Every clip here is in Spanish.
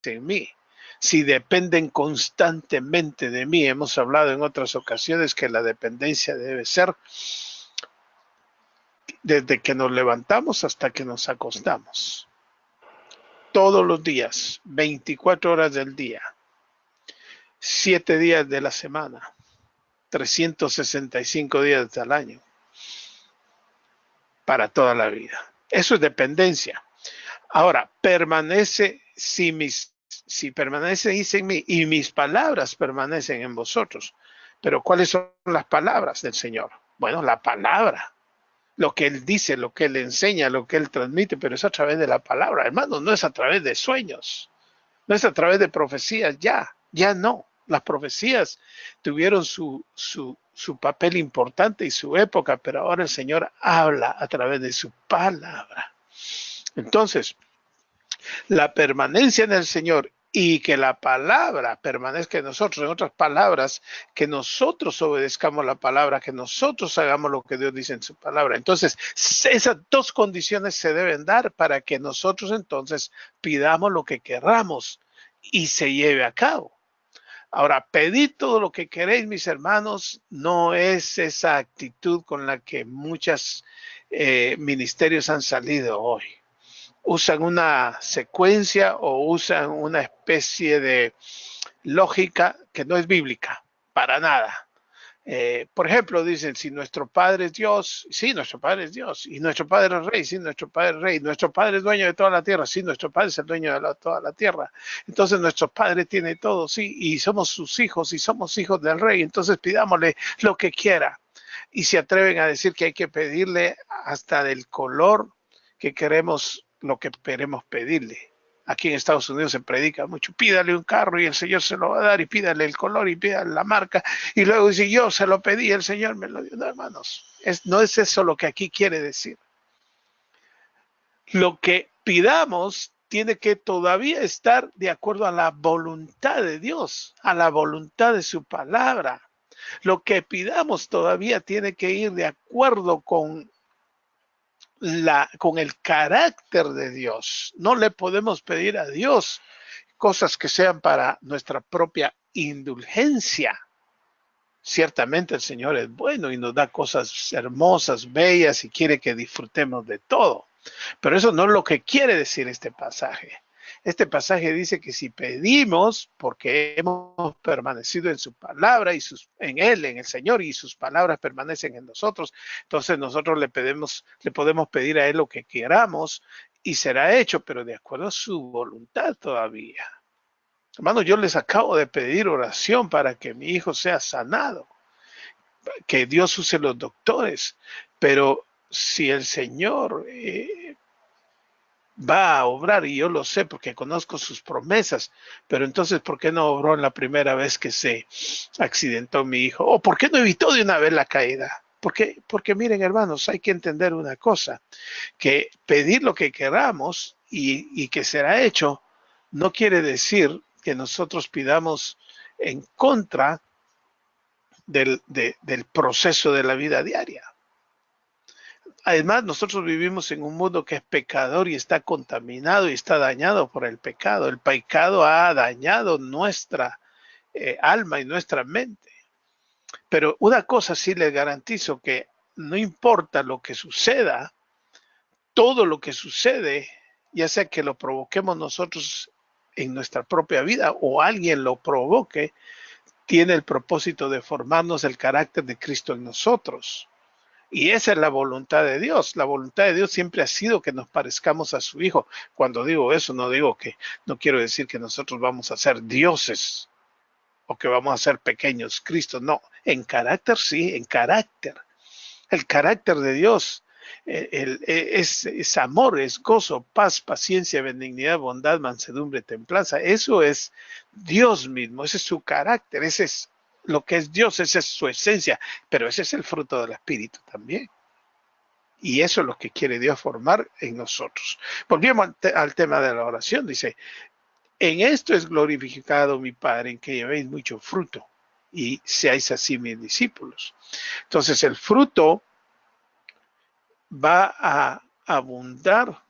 en mí, si dependen constantemente de mí. Hemos hablado en otras ocasiones que la dependencia debe ser desde que nos levantamos hasta que nos acostamos. Todos los días, 24 horas del día, 7 días de la semana, 365 días al año, para toda la vida. Eso es dependencia. Ahora, permanece si permanecéis en mí y mis palabras permanecen en vosotros. Pero ¿cuáles son las palabras del Señor? Bueno, la palabra, lo que Él dice, lo que Él enseña, lo que Él transmite, pero es a través de la palabra, hermano, no es a través de sueños, no es a través de profecías, ya no. Las profecías tuvieron su papel importante y su época, pero ahora el Señor habla a través de su palabra. Entonces, la permanencia en el Señor y que la palabra permanezca en nosotros, en otras palabras, que nosotros obedezcamos la palabra, que nosotros hagamos lo que Dios dice en su palabra. Entonces, esas dos condiciones se deben dar para que nosotros entonces pidamos lo que querramos y se lleve a cabo. Ahora, pedid todo lo que queréis, mis hermanos, no es esa actitud con la que muchos ministerios han salido hoy. Usan una secuencia o usan una especie de lógica que no es bíblica, para nada. Por ejemplo, dicen, si nuestro Padre es Dios, sí, nuestro Padre es Dios, y nuestro Padre es Rey, sí, nuestro Padre es Rey, nuestro Padre es dueño de toda la tierra, sí, nuestro Padre es el dueño de toda la tierra, entonces nuestro Padre tiene todo, sí, y somos sus hijos, y somos hijos del Rey, entonces pidámosle lo que quiera, y se atreven a decir que hay que pedirle hasta del color que queremos, lo que queremos pedirle. Aquí en Estados Unidos se predica mucho, pídale un carro y el Señor se lo va a dar, y pídale el color y pídale la marca, y luego dice, yo se lo pedí, el Señor me lo dio. No, hermanos, no es eso lo que aquí quiere decir. Lo que pidamos tiene que todavía estar de acuerdo a la voluntad de Dios, a la voluntad de su palabra. Lo que pidamos todavía tiene que ir de acuerdo con el carácter de Dios. No le podemos pedir a Dios cosas que sean para nuestra propia indulgencia. Ciertamente el Señor es bueno y nos da cosas hermosas, bellas y quiere que disfrutemos de todo. Pero eso no es lo que quiere decir este pasaje. Este pasaje dice que si pedimos, porque hemos permanecido en su palabra y en Él, en el Señor, y sus palabras permanecen en nosotros, entonces nosotros le podemos pedir a Él lo que queramos y será hecho, pero de acuerdo a su voluntad todavía. Hermanos, yo les acabo de pedir oración para que mi hijo sea sanado, que Dios use los doctores, pero si el Señor va a obrar, y yo lo sé porque conozco sus promesas, pero entonces, ¿por qué no obró en la primera vez que se accidentó mi hijo? ¿O por qué no evitó de una vez la caída? Porque miren, hermanos, hay que entender una cosa, que pedir lo que queramos y que será hecho, no quiere decir que nosotros pidamos en contra del proceso de la vida diaria. Además, nosotros vivimos en un mundo que es pecador y está contaminado y está dañado por el pecado. El pecado ha dañado nuestra alma y nuestra mente. Pero una cosa sí les garantizo, que no importa lo que suceda, todo lo que sucede, ya sea que lo provoquemos nosotros en nuestra propia vida o alguien lo provoque, tiene el propósito de formarnos el carácter de Cristo en nosotros. Y esa es la voluntad de Dios. La voluntad de Dios siempre ha sido que nos parezcamos a su Hijo. Cuando digo eso, no quiero decir que nosotros vamos a ser dioses o que vamos a ser pequeños Cristo. No, en carácter sí, en carácter. El carácter de Dios es amor, es gozo, paz, paciencia, benignidad, bondad, mansedumbre, templanza. Eso es Dios mismo, ese es su carácter, ese es lo que es Dios, esa es su esencia, pero ese es el fruto del Espíritu también. Y eso es lo que quiere Dios formar en nosotros. Volvemos al tema de la oración. Dice, en esto es glorificado mi Padre, en que llevéis mucho fruto y seáis así mis discípulos. Entonces el fruto va a abundar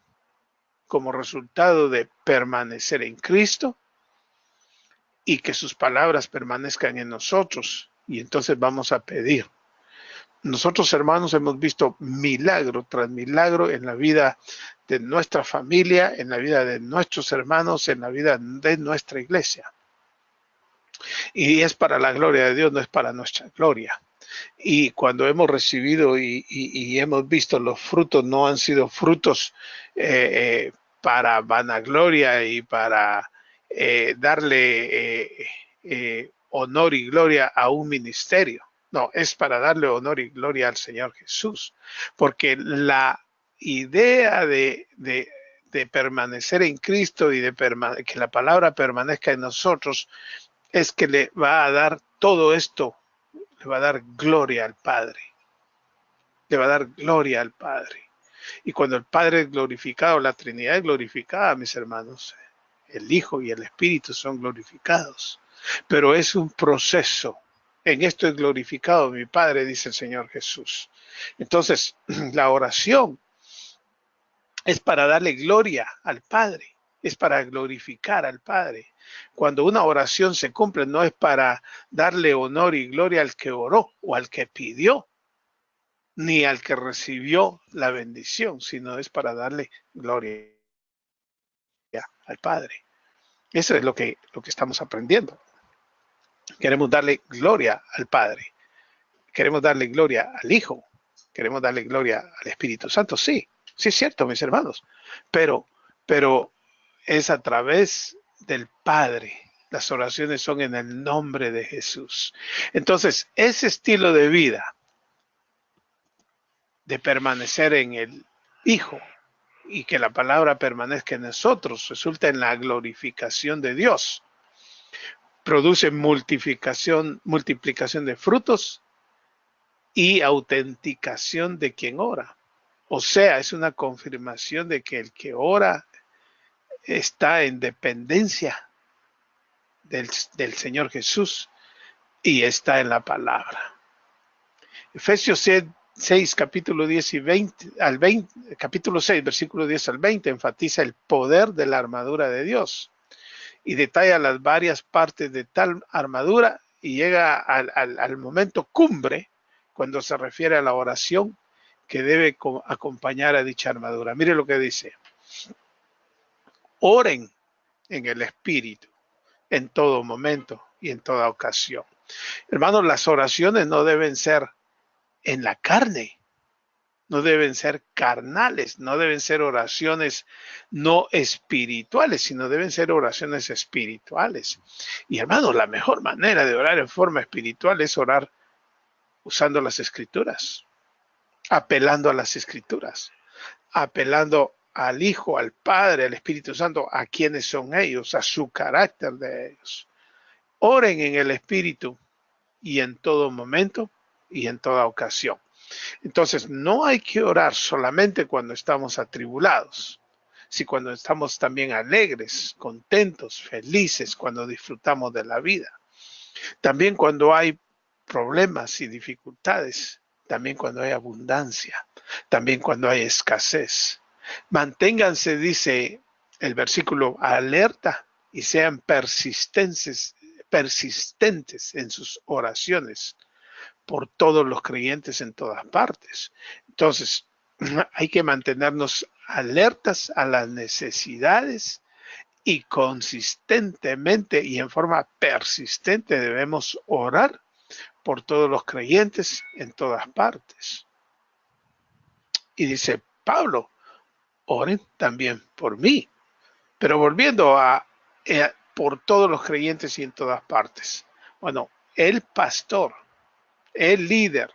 como resultado de permanecer en Cristo, y que sus palabras permanezcan en nosotros. Y entonces vamos a pedir. Nosotros, hermanos, hemos visto milagro tras milagro en la vida de nuestra familia, en la vida de nuestros hermanos, en la vida de nuestra iglesia. Y es para la gloria de Dios, no es para nuestra gloria. Y cuando hemos recibido y hemos visto los frutos, no han sido frutos para vanagloria y para darle honor y gloria a un ministerio. No, es para darle honor y gloria al Señor Jesús. Porque la idea de permanecer en Cristo y de que la palabra permanezca en nosotros es que le va a dar todo esto, le va a dar gloria al Padre. Le va a dar gloria al Padre. Y cuando el Padre es glorificado, la Trinidad es glorificada, mis hermanos, el Hijo y el Espíritu son glorificados. Pero es un proceso. En esto es glorificado mi Padre, dice el Señor Jesús. Entonces, la oración es para darle gloria al Padre, es para glorificar al Padre. Cuando una oración se cumple, no es para darle honor y gloria al que oró o al que pidió, ni al que recibió la bendición, sino es para darle gloria al Padre. Eso es lo que estamos aprendiendo. Queremos darle gloria al Padre. Queremos darle gloria al Hijo. Queremos darle gloria al Espíritu Santo. Sí, sí es cierto, mis hermanos. Pero es a través del Padre. Las oraciones son en el nombre de Jesús. Entonces, ese estilo de vida, de permanecer en el Hijo y que la palabra permanezca en nosotros, resulta en la glorificación de Dios. Produce multiplicación de frutos y autenticación de quien ora. O sea, es una confirmación de que el que ora está en dependencia del Señor Jesús y está en la palabra. Efesios 6, capítulo 10 y 20, capítulo 6, versículo 10 al 20, enfatiza el poder de la armadura de Dios y detalla las varias partes de tal armadura y llega al momento cumbre cuando se refiere a la oración que debe acompañar a dicha armadura. Mire lo que dice. Oren en el Espíritu en todo momento y en toda ocasión. Hermanos, las oraciones no deben ser en la carne, no deben ser carnales, no deben ser oraciones no espirituales, sino deben ser oraciones espirituales. Y hermanos, la mejor manera de orar en forma espiritual es orar usando las Escrituras, apelando a las Escrituras, apelando al Hijo, al Padre, al Espíritu Santo, a quienes son ellos, a su carácter de ellos. Oren en el Espíritu y en todo momento y en toda ocasión. Entonces, no hay que orar solamente cuando estamos atribulados, sino cuando estamos también alegres, contentos, felices, cuando disfrutamos de la vida. También cuando hay problemas y dificultades, también cuando hay abundancia, también cuando hay escasez. Manténganse, dice el versículo, alerta y sean persistentes en sus oraciones por todos los creyentes en todas partes. Entonces, hay que mantenernos alertas a las necesidades y consistentemente y en forma persistente debemos orar por todos los creyentes en todas partes. Y dice Pablo, oren también por mí. Pero volviendo a por todos los creyentes y en todas partes. Bueno, el pastor, el líder,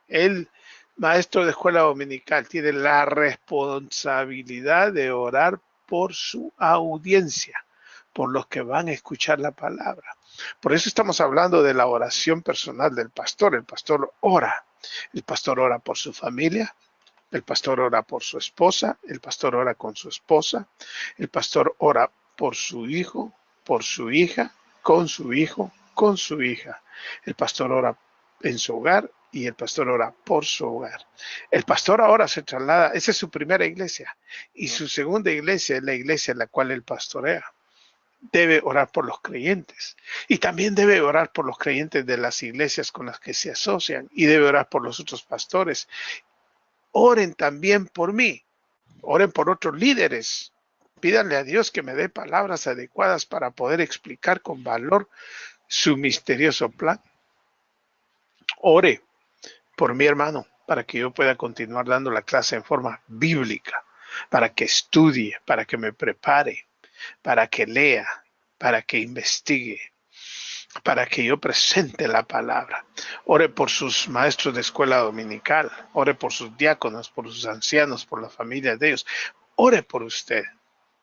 el maestro de escuela dominical tiene la responsabilidad de orar por su audiencia, por los que van a escuchar la palabra. Por eso estamos hablando de la oración personal del pastor. El pastor ora. El pastor ora por su familia. El pastor ora por su esposa. El pastor ora con su esposa. El pastor ora por su hijo, por su hija, con su hijo, con su hija. El pastor ora en su hogar y el pastor ora por su hogar. El pastor ahora se traslada, esa es su primera iglesia, y su segunda iglesia es la iglesia en la cual él pastorea. debe orar por los creyentes y también debe orar por los creyentes de las iglesias con las que se asocian y debe orar por los otros pastores. Oren también por mí, oren por otros líderes. Pídanle a Dios que me dé palabras adecuadas para poder explicar con valor su misterioso plan. Ore por mi hermano para que yo pueda continuar dando la clase en forma bíblica, para que estudie, para que me prepare, para que lea, para que investigue, para que yo presente la palabra. Ore por sus maestros de escuela dominical, ore por sus diáconos, por sus ancianos, por las familias de ellos. Ore por usted.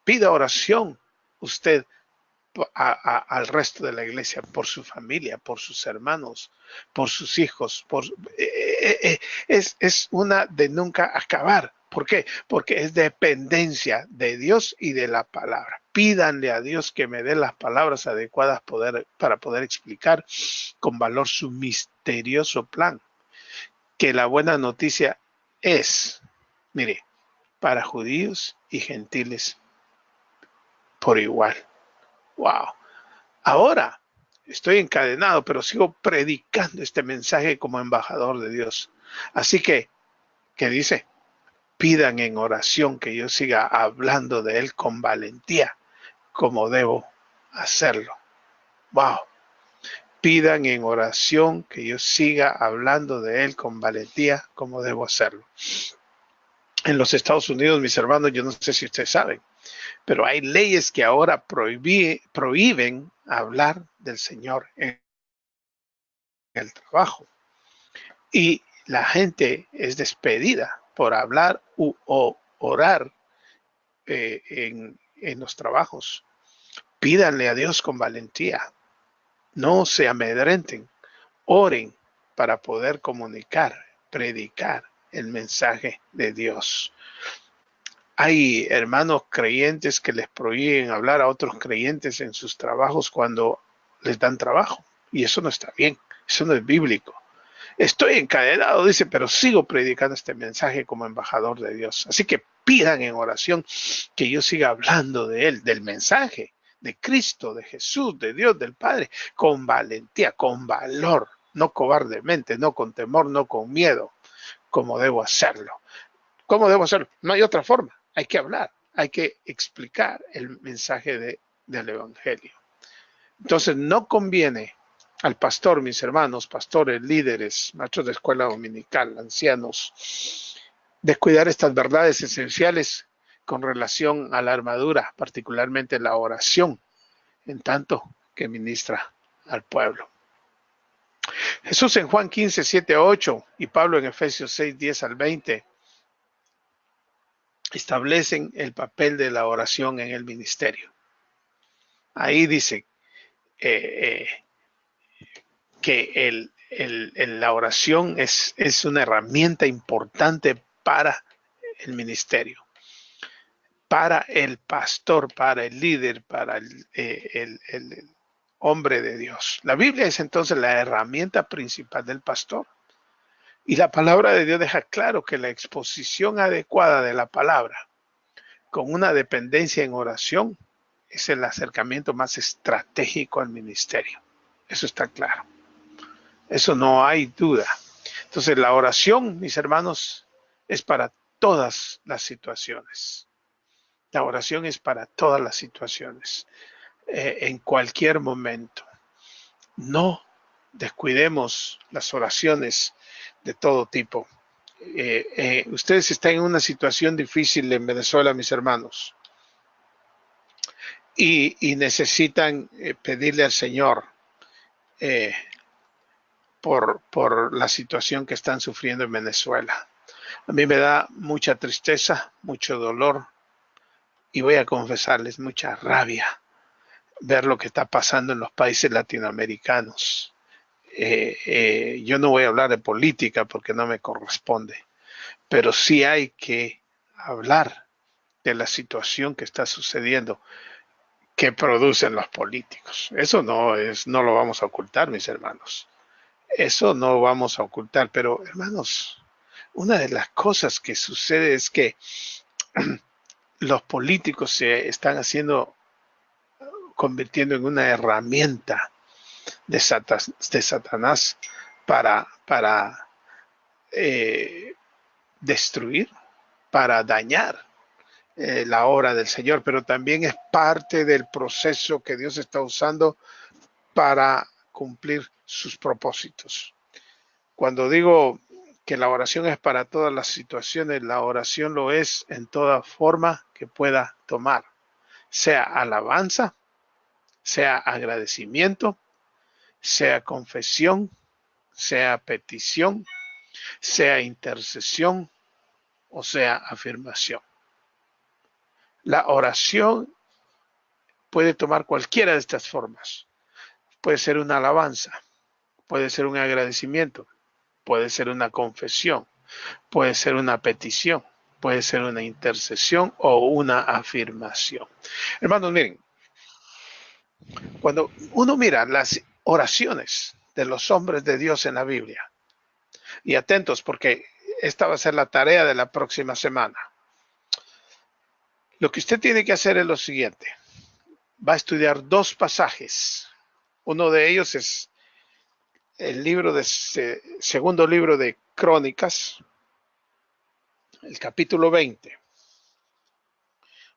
Pida oración usted al resto de la iglesia, por su familia, por sus hermanos, por sus hijos. Es una de nunca acabar. ¿Por qué? Porque es dependencia de Dios y de la palabra. Pídanle a Dios que me dé las palabras adecuadas para poder explicar con valor su misterioso plan. Que la buena noticia es, mire, para judíos y gentiles por igual. ¡Wow! Ahora estoy encadenado, pero sigo predicando este mensaje como embajador de Dios. Así que, ¿qué dice? Pidan en oración que yo siga hablando de Él con valentía, como debo hacerlo. ¡Wow! Pidan en oración que yo siga hablando de Él con valentía, como debo hacerlo. En los Estados Unidos, mis hermanos, yo no sé si ustedes saben, pero hay leyes que ahora prohíben hablar del Señor en el trabajo. Y la gente es despedida por hablar o orar en los trabajos. Pídanle a Dios con valentía. No se amedrenten. Oren para poder comunicar, predicar el mensaje de Dios. Hay hermanos creyentes que les prohíben hablar a otros creyentes en sus trabajos cuando les dan trabajo. Y eso no está bien. Eso no es bíblico. Estoy encadenado, dice, pero sigo predicando este mensaje como embajador de Dios. Así que pidan en oración que yo siga hablando de Él, del mensaje, de Cristo, de Jesús, de Dios, del Padre, con valentía, con valor, no cobardemente, no con temor, no con miedo, como debo hacerlo. ¿Cómo debo hacerlo? No hay otra forma. Hay que hablar, hay que explicar el mensaje del Evangelio. Entonces no conviene al pastor, mis hermanos, pastores, líderes, maestros de escuela dominical, ancianos, descuidar estas verdades esenciales con relación a la armadura, particularmente la oración, en tanto que ministra al pueblo. Jesús en Juan 15, 7 a 8 y Pablo en Efesios 6, 10 al 20 establecen el papel de la oración en el ministerio. Ahí dice que la oración es una herramienta importante para el ministerio, para el pastor, para el líder, para el hombre de Dios. La Biblia es entonces la herramienta principal del pastor. Y la palabra de Dios deja claro que la exposición adecuada de la palabra con una dependencia en oración es el acercamiento más estratégico al ministerio. Eso está claro. Eso no hay duda. Entonces la oración, mis hermanos, es para todas las situaciones. La oración es para todas las situaciones, en cualquier momento. No descuidemos las oraciones de todo tipo. Ustedes están en una situación difícil en Venezuela, mis hermanos, y necesitan pedirle al Señor por la situación que están sufriendo en Venezuela. A mí me da mucha tristeza, mucho dolor y voy a confesarles mucha rabia ver lo que está pasando en los países latinoamericanos. Yo no voy a hablar de política porque no me corresponde, pero sí hay que hablar de la situación que está sucediendo que producen los políticos. Eso no lo vamos a ocultar, mis hermanos. Eso no vamos a ocultar, pero hermanos, una de las cosas que sucede es que los políticos se están haciendo convirtiendo en una herramienta de Satanás para destruir, para dañar la obra del Señor, pero también es parte del proceso que Dios está usando para cumplir sus propósitos. Cuando digo que la oración es para todas las situaciones, la oración lo es en toda forma que pueda tomar, sea alabanza, sea agradecimiento, sea confesión, sea petición, sea intercesión o sea afirmación. La oración puede tomar cualquiera de estas formas. Puede ser una alabanza, puede ser un agradecimiento, puede ser una confesión, puede ser una petición, puede ser una intercesión o una afirmación. Hermanos, miren, cuando uno mira las oraciones de los hombres de Dios en la Biblia, y atentos porque esta va a ser la tarea de la próxima semana, lo que usted tiene que hacer es lo siguiente. Va a estudiar dos pasajes. Uno de ellos es el libro de segundo libro de Crónicas, el capítulo 20.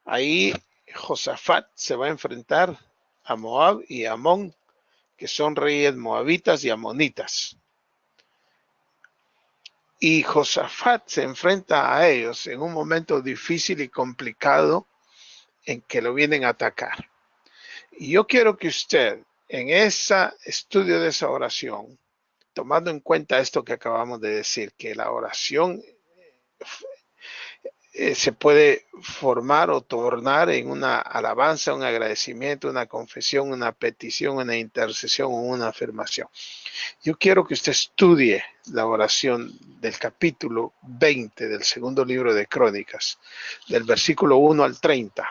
Ahí Josafat se va a enfrentar a Moab y a Amón, que son reyes moabitas y amonitas. Y Josafat se enfrenta a ellos en un momento difícil y complicado en que lo vienen a atacar. Y yo quiero que usted, en ese estudio de esa oración, tomando en cuenta esto que acabamos de decir, que la oración se puede formar o tornar en una alabanza, un agradecimiento, una confesión, una petición, una intercesión o una afirmación. Yo quiero que usted estudie la oración del capítulo 20 del segundo libro de Crónicas, del versículo 1 al 30.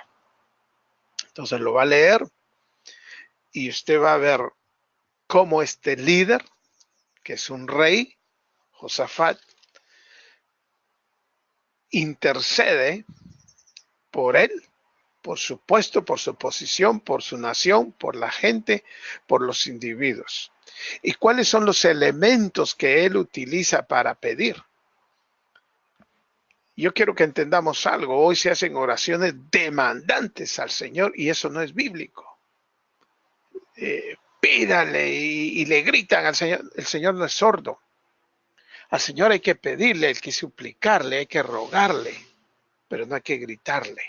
Entonces lo va a leer y usted va a ver cómo este líder, que es un rey, Josafat, intercede por él, por su puesto, por su posición, por su nación, por la gente, por los individuos. ¿Y cuáles son los elementos que él utiliza para pedir? Yo quiero que entendamos algo. Hoy se hacen oraciones demandantes al Señor y eso no es bíblico. Pídale y le gritan al Señor. El Señor no es sordo. Al Señor hay que pedirle, hay que suplicarle, hay que rogarle, pero no hay que gritarle.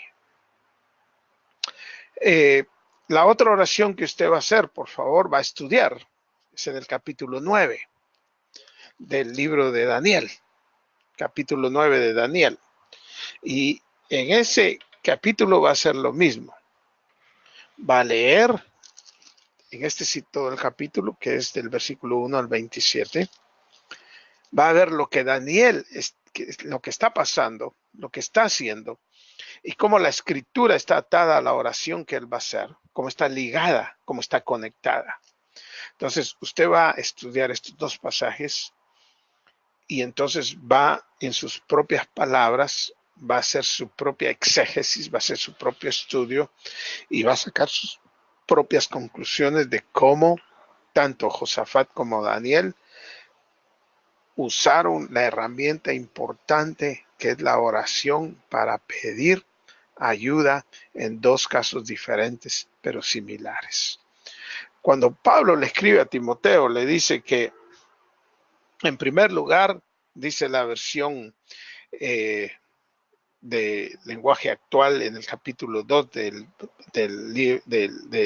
La otra oración que usted va a hacer, por favor, va a estudiar, es en el capítulo 9 del libro de Daniel, capítulo 9 de Daniel. Y en ese capítulo va a ser lo mismo. Va a leer, en este sí todo el capítulo, que es del versículo 1 al 27, va a ver lo que Daniel, lo que está pasando, lo que está haciendo, y cómo la escritura está atada a la oración que él va a hacer, cómo está ligada, cómo está conectada. Entonces, usted va a estudiar estos dos pasajes y entonces va en sus propias palabras, va a hacer su propia exégesis, va a hacer su propio estudio y va a sacar sus propias conclusiones de cómo tanto Josafat como Daniel usaron la herramienta importante que es la oración para pedir ayuda en dos casos diferentes pero similares. Cuando Pablo le escribe a Timoteo, le dice que en primer lugar, dice la versión de lenguaje actual en el capítulo 2 de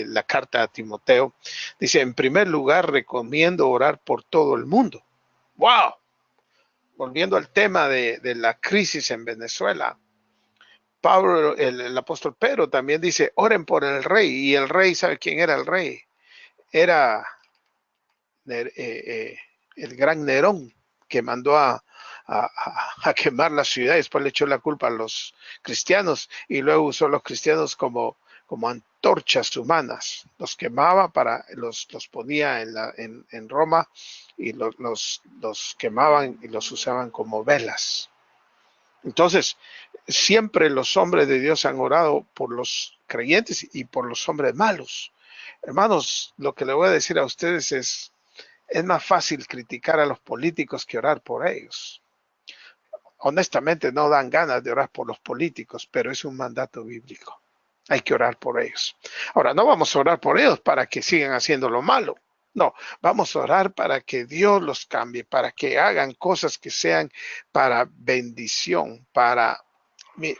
la carta a Timoteo, dice, en primer lugar recomiendo orar por todo el mundo. ¡Wow! Volviendo al tema de la crisis en Venezuela, Pablo, el apóstol Pedro también dice, oren por el rey, y el rey, ¿sabe quién era el rey? Era el gran Nerón, que mandó a quemar la ciudad, y después le echó la culpa a los cristianos y luego usó a los cristianos como antorchas humanas. Los quemaba, los ponía en Roma y los quemaban y los usaban como velas. Entonces, siempre los hombres de Dios han orado por los creyentes y por los hombres malos, Hermanos, lo que le voy a decir a ustedes es más fácil criticar a los políticos que orar por ellos. Honestamente, no dan ganas de orar por los políticos, pero es un mandato bíblico. Hay que orar por ellos. Ahora, no vamos a orar por ellos para que sigan haciendo lo malo. No, vamos a orar para que Dios los cambie, para que hagan cosas que sean para bendición,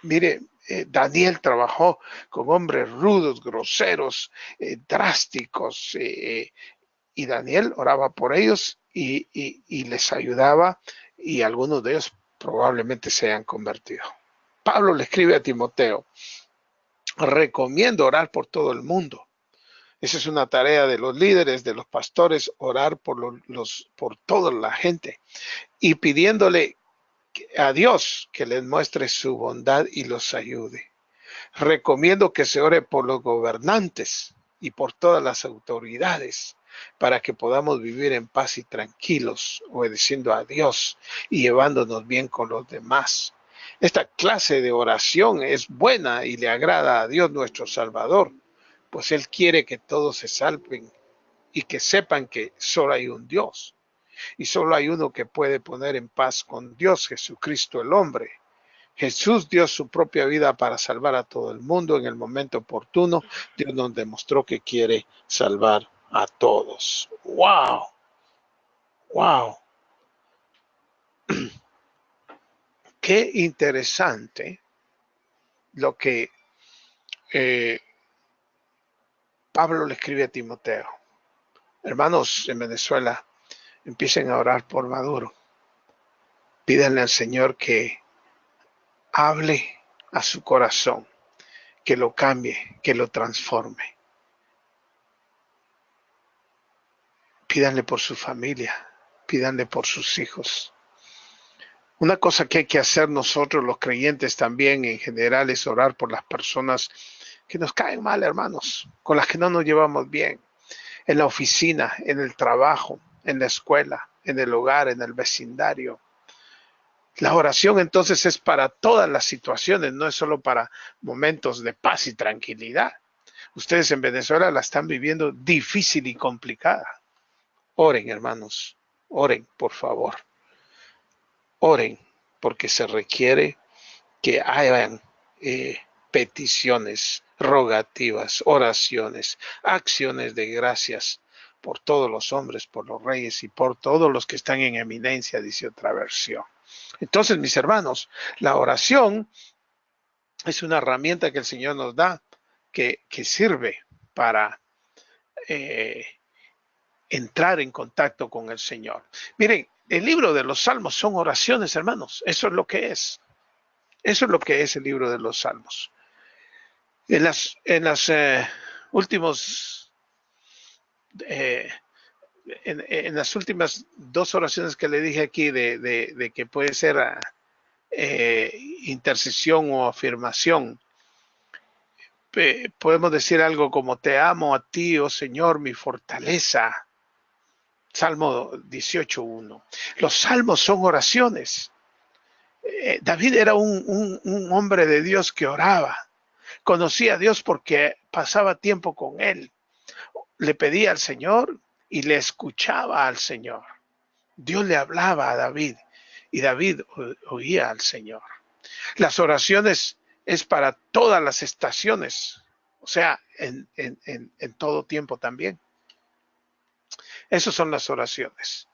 mire, Daniel trabajó con hombres rudos, groseros, drásticos, y Daniel oraba por ellos y les ayudaba, y algunos de ellos probablemente se hayan convertido. Pablo le escribe a Timoteo: recomiendo orar por todo el mundo. Esa es una tarea de los líderes, de los pastores, orar por toda la gente y pidiéndole a Dios que les muestre su bondad y los ayude. Recomiendo que se ore por los gobernantes y por todas las autoridades para que podamos vivir en paz y tranquilos, obedeciendo a Dios y llevándonos bien con los demás. Esta clase de oración es buena y le agrada a Dios nuestro Salvador, pues Él quiere que todos se salven y que sepan que solo hay un Dios y solo hay uno que puede poner en paz con Dios, Jesucristo el hombre. Jesús dio su propia vida para salvar a todo el mundo en el momento oportuno. Dios nos demostró que quiere salvar a todos. ¡Wow! ¡Wow! Qué interesante lo que Pablo le escribe a Timoteo. Hermanos en Venezuela, empiecen a orar por Maduro. Pídanle al Señor que hable a su corazón, que lo cambie, que lo transforme. Pídanle por su familia, pídanle por sus hijos. Una cosa que hay que hacer nosotros los creyentes también en general es orar por las personas que nos caen mal, hermanos, con las que no nos llevamos bien, en la oficina, en el trabajo, en la escuela, en el hogar, en el vecindario. La oración entonces es para todas las situaciones, no es solo para momentos de paz y tranquilidad. Ustedes en Venezuela la están viviendo difícil y complicada. Oren, hermanos, oren, por favor. Oren, porque se requiere que hayan peticiones, rogativas, oraciones, acciones de gracias por todos los hombres, por los reyes y por todos los que están en eminencia, dice otra versión. Entonces, mis hermanos, la oración es una herramienta que el Señor nos da que sirve para entrar en contacto con el Señor. Miren, el libro de los Salmos son oraciones, hermanos. Eso es lo que es. Eso es lo que es el libro de los Salmos. En las últimos en las últimas dos oraciones que le dije aquí de que puede ser intercesión o afirmación, podemos decir algo como: te amo a ti, oh Señor, mi fortaleza. Salmo 18:1. Los salmos son oraciones. David era un hombre de Dios que oraba. Conocía a Dios porque pasaba tiempo con él. Le pedía al Señor y le escuchaba al Señor. Dios le hablaba a David y David oía al Señor. Las oraciones es para todas las estaciones, o sea, en todo tiempo también. Esas son las oraciones.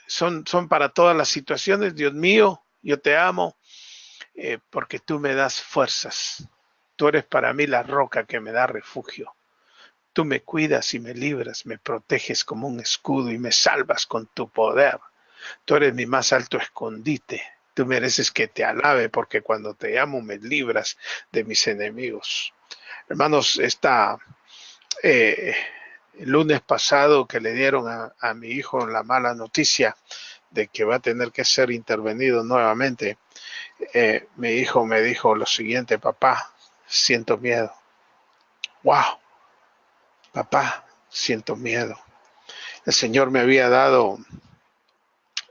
Son para todas las situaciones. Dios mío, yo te amo porque tú me das fuerzas. Tú eres para mí la roca que me da refugio. Tú me cuidas y me libras, me proteges como un escudo y me salvas con tu poder. Tú eres mi más alto escondite. Tú mereces que te alabe porque cuando te amo me libras de mis enemigos. Hermanos, el lunes pasado que le dieron a mi hijo la mala noticia de que va a tener que ser intervenido nuevamente, mi hijo me dijo lo siguiente: papá, siento miedo. Wow, papá, siento miedo. El Señor me había dado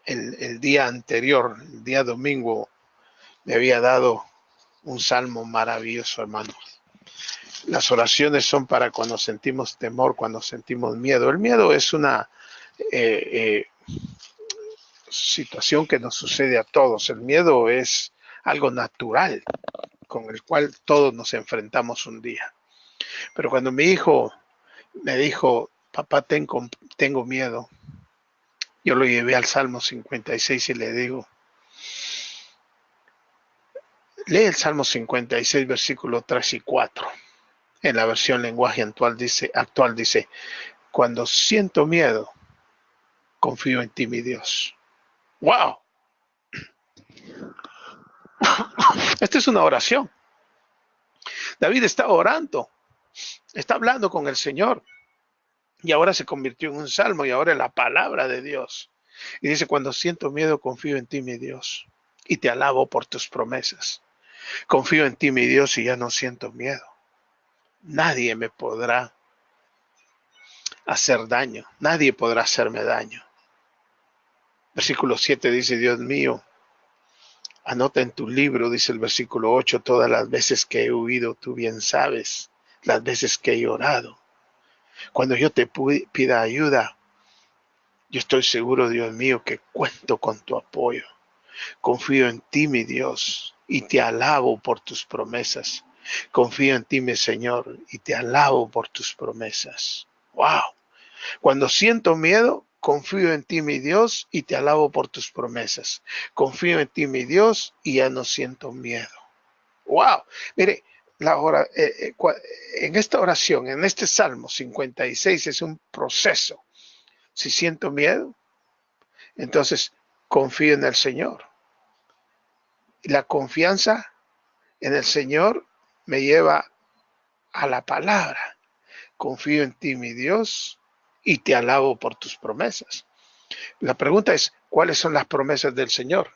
el día anterior, el día domingo, me había dado un salmo maravilloso, hermano. Las oraciones son para cuando sentimos temor, cuando sentimos miedo. El miedo es una situación que nos sucede a todos. El miedo es algo natural con el cual todos nos enfrentamos un día. Pero cuando mi hijo me dijo, papá, tengo miedo, yo lo llevé al Salmo 56 y le digo, lee el Salmo 56, versículos 3 y 4. En la versión lenguaje actual dice, cuando siento miedo, confío en ti, mi Dios. ¡Wow! Esta es una oración. David está orando, está hablando con el Señor. Y ahora se convirtió en un salmo y ahora es la palabra de Dios. Y dice, cuando siento miedo, confío en ti, mi Dios, y te alabo por tus promesas. Confío en ti, mi Dios, y ya no siento miedo. Nadie me podrá hacer daño. Nadie podrá hacerme daño. Versículo 7 dice, Dios mío, anota en tu libro, dice el versículo 8, todas las veces que he huido, tú bien sabes, las veces que he llorado. Cuando yo te pida ayuda, yo estoy seguro, Dios mío, que cuento con tu apoyo. Confío en ti, mi Dios, y te alabo por tus promesas. Confío en ti, mi Señor, y te alabo por tus promesas. ¡Wow! Cuando siento miedo, confío en ti, mi Dios, y te alabo por tus promesas. Confío en ti, mi Dios, y ya no siento miedo. ¡Wow! Mire, en esta oración, en este Salmo 56, es un proceso. Si siento miedo, entonces confío en el Señor. Y la confianza en el Señor me lleva a la palabra. Confío en ti, mi Dios, y te alabo por tus promesas. La pregunta es, ¿cuáles son las promesas del Señor?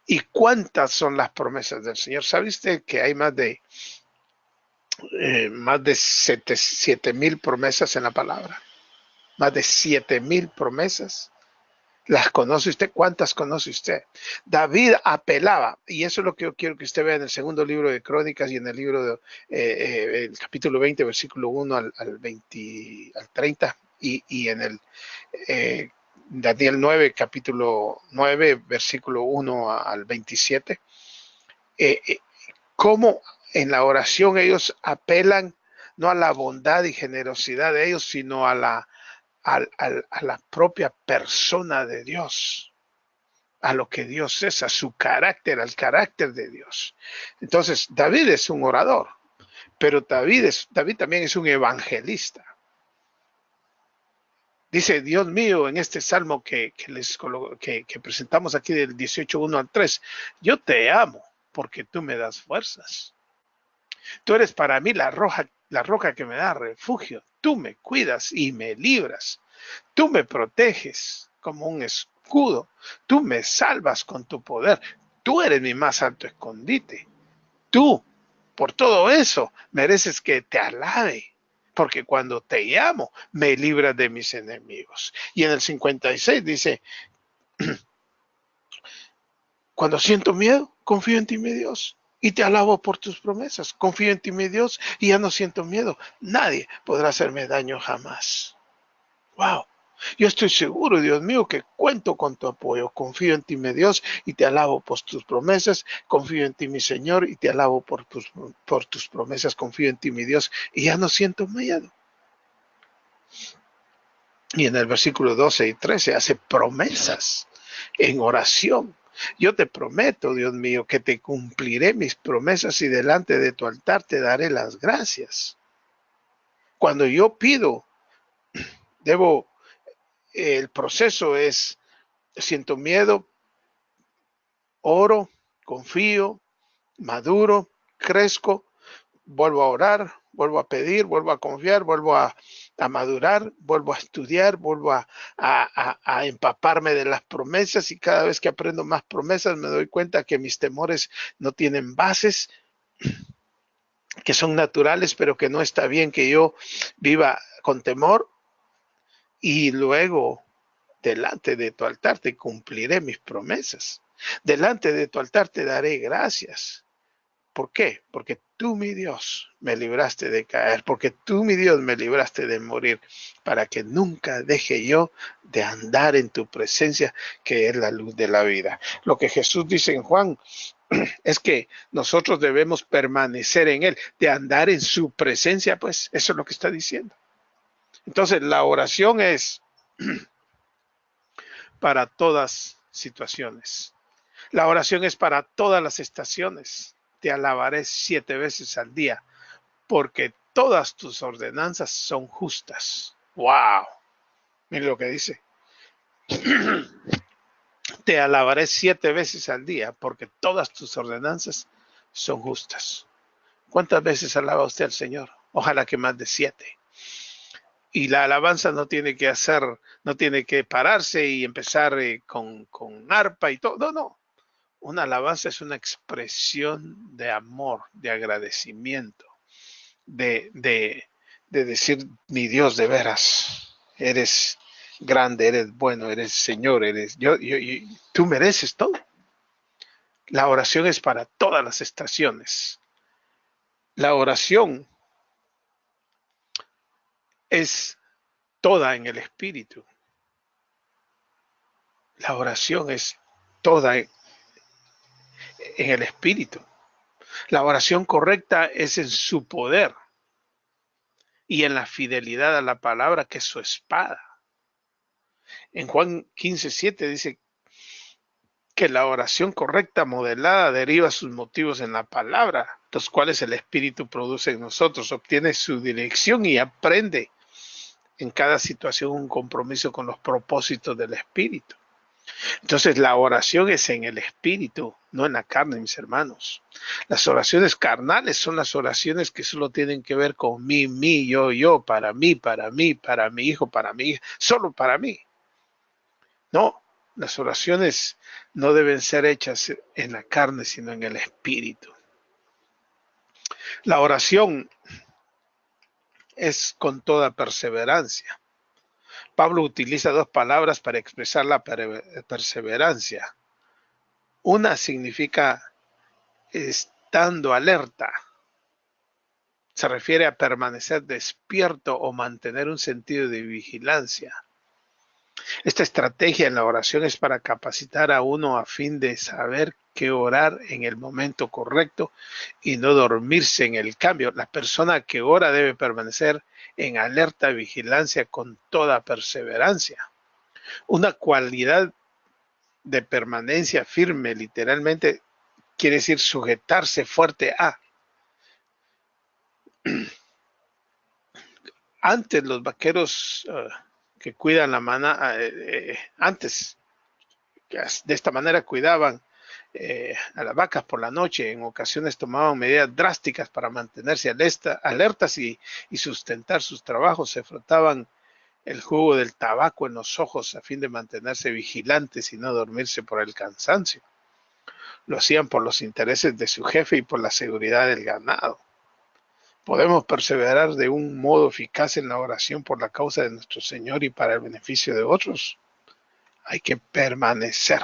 ¿Y cuántas son las promesas del Señor? ¿Sabe usted que hay más de 7,000 promesas en la palabra? Más de 7,000 promesas. ¿Las conoce usted? ¿Cuántas conoce usted? David apelaba, y eso es lo que yo quiero que usted vea en el segundo libro de Crónicas y en el libro de el capítulo 20, versículo 1 al 20, al 30, y en el Daniel 9, capítulo 9, versículo 1 al 27. Cómo en la oración ellos apelan no a la bondad y generosidad de ellos, sino a la propia persona de Dios, a lo que Dios es, a su carácter, al carácter de Dios. Entonces, David es un orador, pero David también es un evangelista. Dice, Dios mío, en este salmo que presentamos aquí del 18:1 al 3, yo te amo porque tú me das fuerzas. Tú eres para mí la roca que me da refugio. Tú me cuidas y me libras. Tú me proteges como un escudo. Tú me salvas con tu poder. Tú eres mi más alto escondite. Tú, por todo eso, mereces que te alabe. Porque cuando te llamo, me libras de mis enemigos. Y en el 56 dice, cuando siento miedo, confío en ti, mi Dios, y te alabo por tus promesas. Confío en ti, mi Dios, y ya no siento miedo. Nadie podrá hacerme daño jamás. Wow. Yo estoy seguro, Dios mío, que cuento con tu apoyo. Confío en ti, mi Dios, y te alabo por tus promesas. Confío en ti, mi Señor, y te alabo por tus promesas. Confío en ti, mi Dios, y ya no siento miedo. Y en el versículo 12 y 13 hace promesas en oración. Yo te prometo, Dios mío, que te cumpliré mis promesas y delante de tu altar te daré las gracias. Cuando yo pido, el proceso es, siento miedo, oro, confío, maduro, crezco, vuelvo a orar, vuelvo a pedir, vuelvo a confiar, vuelvo a madurar, vuelvo a estudiar, vuelvo a empaparme de las promesas, y cada vez que aprendo más promesas me doy cuenta que mis temores no tienen bases, que son naturales, pero que no está bien que yo viva con temor. Y luego, delante de tu altar te cumpliré mis promesas. Delante de tu altar te daré gracias ¿Por qué? Porque tú, mi Dios, me libraste de caer, porque tú, mi Dios, me libraste de morir, para que nunca deje yo de andar en tu presencia, que es la luz de la vida. Lo que Jesús dice en Juan es que nosotros debemos permanecer en Él, de andar en su presencia, pues eso es lo que está diciendo. Entonces, la oración es para todas situaciones. La oración es para todas las estaciones. Te alabaré 7 veces al día, porque todas tus ordenanzas son justas. ¡Wow! Miren lo que dice. Te alabaré 7 veces al día, porque todas tus ordenanzas son justas. ¿Cuántas veces alaba usted al Señor? Ojalá que más de 7. Y la alabanza no tiene que hacer, no tiene que pararse y empezar con arpa y todo. No, no. Una alabanza es una expresión de amor, de agradecimiento, de decir, mi Dios, de veras, eres grande, eres bueno, eres Señor, tú mereces todo. La oración es para todas las estaciones. La oración es toda en el espíritu. La oración es toda en el espíritu. La oración correcta es en su poder y en la fidelidad a la palabra, que es su espada. En Juan 15:7 dice que la oración correcta modelada deriva sus motivos en la palabra, los cuales el Espíritu produce en nosotros, obtiene su dirección y aprende en cada situación un compromiso con los propósitos del Espíritu. Entonces la oración es en el Espíritu, no en la carne, mis hermanos. Las oraciones carnales son las oraciones que solo tienen que ver con mí, yo, para mí, para mi hijo, para mi hija, solo para mí. No, las oraciones no deben ser hechas en la carne, sino en el Espíritu. La oración es con toda perseverancia. Pablo utiliza 2 palabras para expresar la perseverancia. Una significa estando alerta. Se refiere a permanecer despierto o mantener un sentido de vigilancia. Esta estrategia en la oración es para capacitar a uno a fin de saber qué orar en el momento correcto y no dormirse en el cambio. La persona que ora debe permanecer en alerta vigilancia con toda perseverancia. Una cualidad de permanencia firme, literalmente, quiere decir sujetarse fuerte a. Antes los vaqueros que cuidan la manada, antes de esta manera cuidaban a las vacas por la noche, en ocasiones tomaban medidas drásticas para mantenerse alertas y sustentar sus trabajos, se frotaban el jugo del tabaco en los ojos a fin de mantenerse vigilantes y no dormirse por el cansancio. Lo hacían por los intereses de su jefe y por la seguridad del ganado. Podemos perseverar de un modo eficaz en la oración por la causa de nuestro Señor y para el beneficio de otros. Hay que permanecer,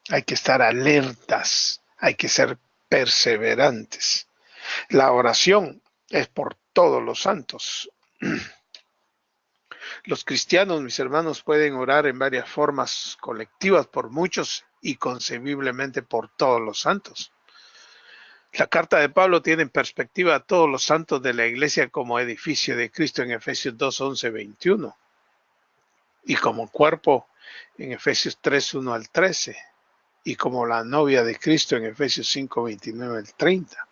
hay que estar alertas, hay que ser perseverantes. La oración es por todos los santos. Los cristianos, mis hermanos, pueden orar en varias formas colectivas por muchos y concebiblemente por todos los santos. La carta de Pablo tiene en perspectiva a todos los santos de la iglesia como edificio de Cristo en Efesios 2, 11, 21 y como cuerpo en Efesios 3, 1 al 13 y como la novia de Cristo en Efesios 5, 29 al 30.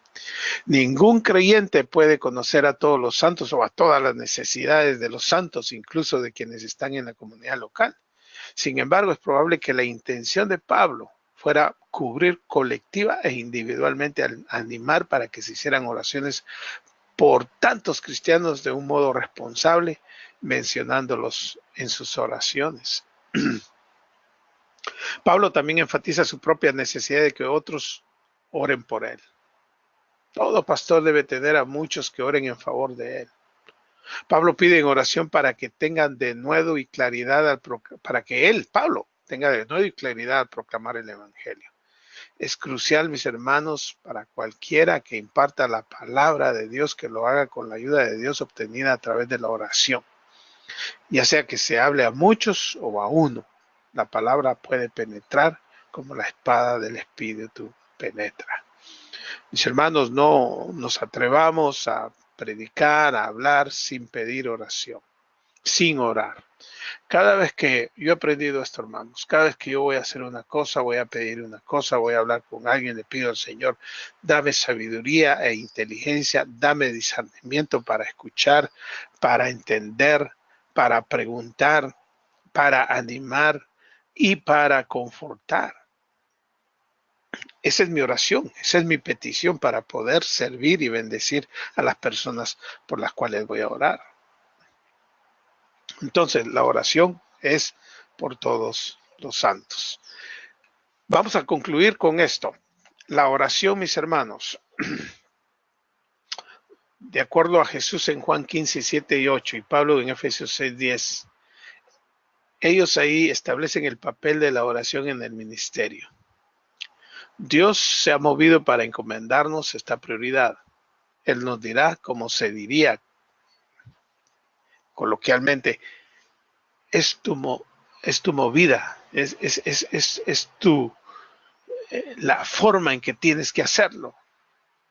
Ningún creyente puede conocer a todos los santos o a todas las necesidades de los santos, incluso de quienes están en la comunidad local. Sin embargo, es probable que la intención de Pablo fuera cubrir colectiva e individualmente, al animar para que se hicieran oraciones por tantos cristianos de un modo responsable, mencionándolos en sus oraciones. Pablo también enfatiza su propia necesidad de que otros oren por él. Todo pastor debe tener a muchos que oren en favor de él. Pablo pide en oración para que tengan denuedo y claridad para que él, Pablo, tenga denuedo y claridad al proclamar el evangelio. Es crucial, mis hermanos, para cualquiera que imparta la palabra de Dios, que lo haga con la ayuda de Dios obtenida a través de la oración. Ya sea que se hable a muchos o a uno, la palabra puede penetrar como la espada del Espíritu penetra. Mis hermanos, no nos atrevamos a predicar, a hablar sin pedir oración, sin orar. Cada vez que yo he aprendido esto, hermanos, cada vez que yo voy a hacer una cosa, voy a pedir una cosa, voy a hablar con alguien, le pido al Señor, dame sabiduría e inteligencia, dame discernimiento para escuchar, para entender, para preguntar, para animar y para confortar. Esa es mi oración, esa es mi petición para poder servir y bendecir a las personas por las cuales voy a orar. Entonces, la oración es por todos los santos. Vamos a concluir con esto. La oración, mis hermanos, de acuerdo a Jesús en Juan 15, 7 y 8 y Pablo en Efesios 6, 10, ellos ahí establecen el papel de la oración en el ministerio. Dios se ha movido para encomendarnos esta prioridad. Él nos dirá, como se diría coloquialmente, es tu movida, es la forma en que tienes que hacerlo.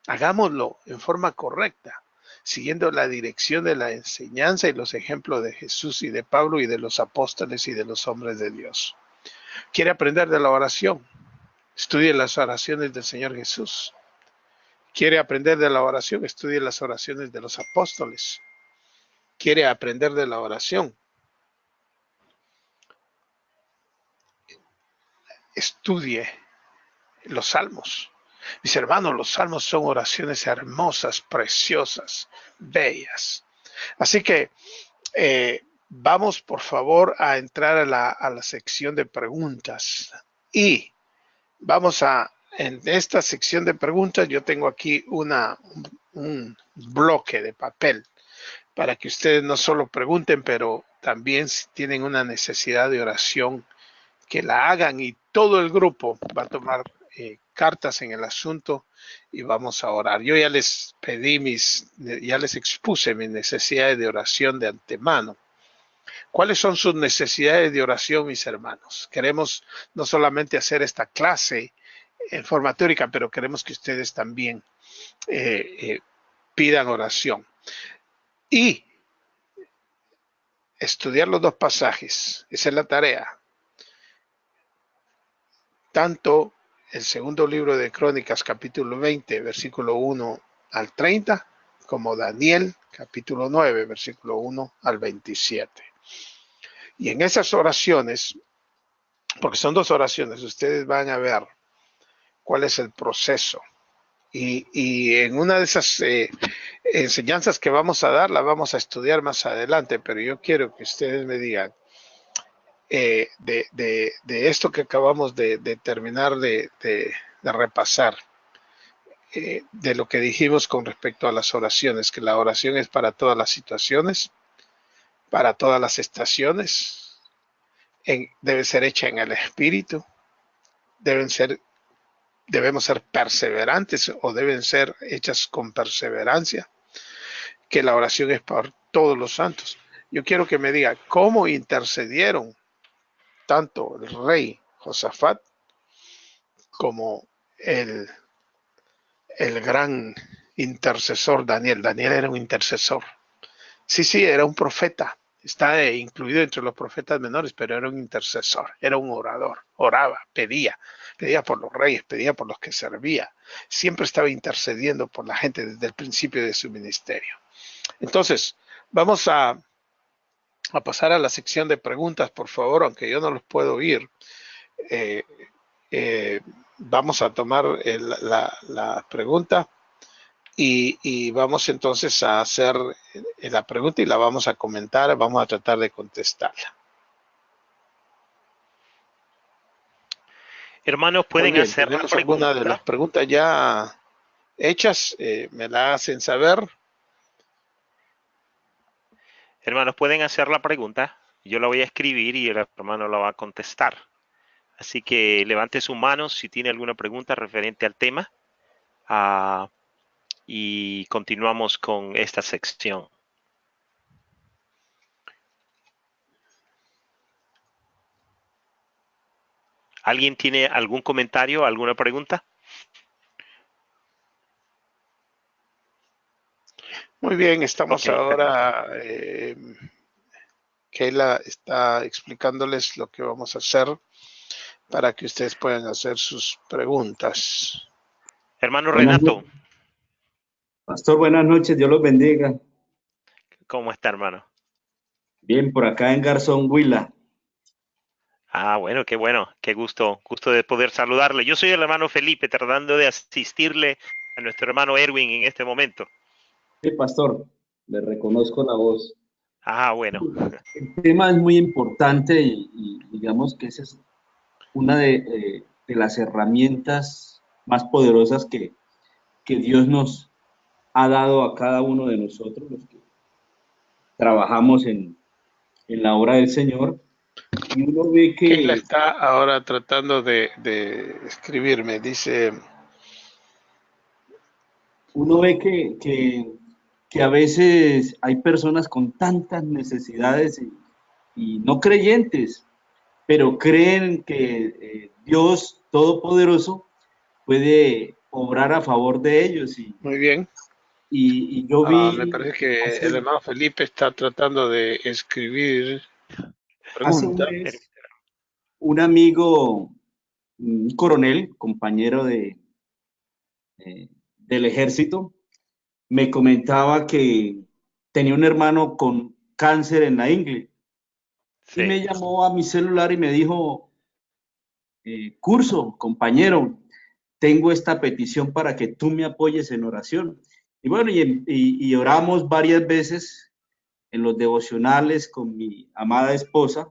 Hagámoslo en forma correcta, siguiendo la dirección de la enseñanza y los ejemplos de Jesús y de Pablo y de los apóstoles y de los hombres de Dios. ¿Quiere aprender de la oración? Estudie las oraciones del Señor Jesús. ¿Quiere aprender de la oración? Estudie las oraciones de los apóstoles. ¿Quiere aprender de la oración? Estudie los salmos. Mis hermanos, los salmos son oraciones hermosas, preciosas, bellas. Así que vamos por favor a entrar a la sección de preguntas. Y vamos en esta sección de preguntas, yo tengo aquí un bloque de papel para que ustedes no solo pregunten, pero también si tienen una necesidad de oración, que la hagan y todo el grupo va a tomar cartas en el asunto y vamos a orar. Yo ya les ya les expuse mis necesidades de oración de antemano. ¿Cuáles son sus necesidades de oración, mis hermanos? Queremos no solamente hacer esta clase en forma teórica, pero queremos que ustedes también pidan oración. Y estudiar los dos pasajes, esa es la tarea. Tanto el segundo libro de Crónicas, capítulo 20, versículo 1 al 30, como Daniel, capítulo 9, versículo 1 al 27. Y en esas oraciones, porque son dos oraciones, ustedes van a ver cuál es el proceso. Y en una de esas enseñanzas que vamos a dar, la vamos a estudiar más adelante, pero yo quiero que ustedes me digan, de esto que acabamos de terminar de repasar, de lo que dijimos con respecto a las oraciones, que la oración es para todas las situaciones, para todas las estaciones, debe ser hecha en el espíritu, debemos ser perseverantes o deben ser hechas con perseverancia, que la oración es por todos los santos. Yo quiero que me diga cómo intercedieron tanto el rey Josafat como el gran intercesor Daniel. Daniel era un intercesor. Sí, era un profeta. Está incluido entre los profetas menores, pero era un intercesor, era un orador. Oraba, pedía por los reyes, pedía por los que servía. Siempre estaba intercediendo por la gente desde el principio de su ministerio. Entonces, vamos a pasar a la sección de preguntas, por favor, aunque yo no los puedo oír. Vamos a tomar la pregunta y vamos entonces a hacer la pregunta y la vamos a comentar, vamos a tratar de contestarla. Hermanos, pueden hacer la pregunta. Alguna de las preguntas ya hechas, me la hacen saber. Hermanos, pueden hacer la pregunta. Yo la voy a escribir y el hermano la va a contestar. Así que levante su mano si tiene alguna pregunta referente al tema. Y continuamos con esta sección. ¿Alguien tiene algún comentario, alguna pregunta? Muy bien, estamos Okay, ahora, Keila está explicándoles lo que vamos a hacer para que ustedes puedan hacer sus preguntas. Hermano Renato. Pastor, buenas noches, Dios los bendiga. ¿Cómo está, hermano? Bien, por acá en Garzón, Huila. Bueno, qué gusto de poder saludarle. Yo soy el hermano Felipe, tratando de asistirle a nuestro hermano Erwin en este momento. Sí, pastor, le reconozco la voz. Bueno. El tema es muy importante y digamos que esa es una de las herramientas más poderosas que Dios nos ha dado a cada uno de nosotros, los que trabajamos en la obra del Señor. Y uno ve Keila que... está ahora tratando de escribirme, dice... Uno ve que a veces hay personas con tantas necesidades y no creyentes, pero creen que Dios Todopoderoso puede obrar a favor de ellos. Muy bien. Y yo Me vi parece que el hermano Felipe está tratando de escribir hace un pregunta. mes un amigo, un coronel, compañero del ejército, me comentaba que tenía un hermano con cáncer en la ingle. Y Sí. me llamó a mi celular y me dijo, Curso, compañero, tengo esta petición para que tú me apoyes en oración. Y bueno, y oramos varias veces en los devocionales con mi amada esposa.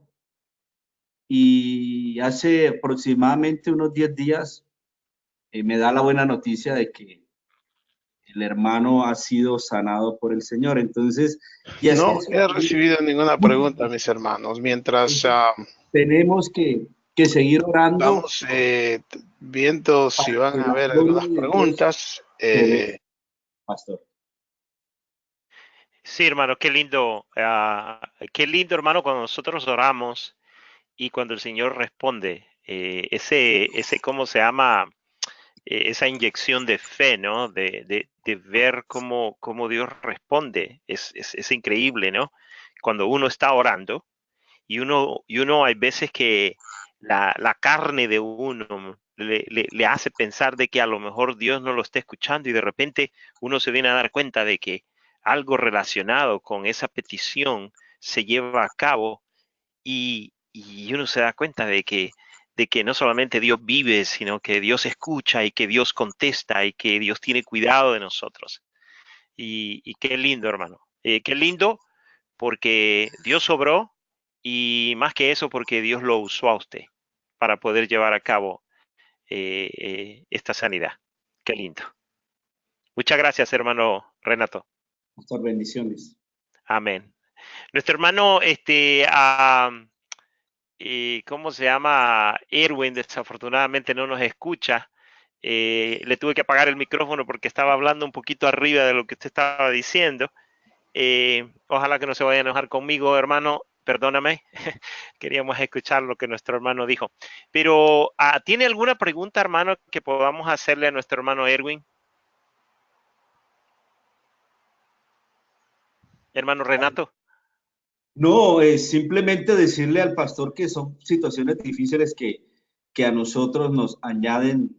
Y hace aproximadamente unos 10 días me da la buena noticia de que el hermano ha sido sanado por el Señor. Entonces, y así No es. he recibido ninguna pregunta, mis hermanos. Mientras Tenemos que seguir orando. vamos viendo si Para van que a la haber gloria algunas de Dios preguntas. se vea, pastor. Sí, hermano, qué lindo, hermano, cuando nosotros oramos y cuando el Señor responde. Ese, ¿cómo se llama? Esa inyección de fe, ¿no? De ver cómo Dios responde. Es increíble, ¿no? Cuando uno está orando y uno hay veces que la carne de uno le hace pensar de que a lo mejor Dios no lo está escuchando y de repente uno se viene a dar cuenta de que algo relacionado con esa petición se lleva a cabo y uno se da cuenta de que no solamente Dios vive, sino que Dios escucha y que Dios contesta y que Dios tiene cuidado de nosotros. Y qué lindo, hermano. Qué lindo porque Dios obró y más que eso porque Dios lo usó a usted para poder llevar a cabo esta sanidad. Qué lindo. Muchas gracias, hermano Renato. Pastor, bendiciones. Amén. Nuestro hermano, ¿cómo se llama? Erwin, desafortunadamente no nos escucha. Le tuve que apagar el micrófono porque estaba hablando un poquito arriba de lo que usted estaba diciendo. Ojalá que no se vaya a enojar conmigo, hermano. Perdóname. Queríamos escuchar lo que nuestro hermano dijo. Pero, ¿tiene alguna pregunta, hermano, que podamos hacerle a nuestro hermano Erwin? Hermano Renato. No, es simplemente decirle al pastor que son situaciones difíciles que a nosotros nos añaden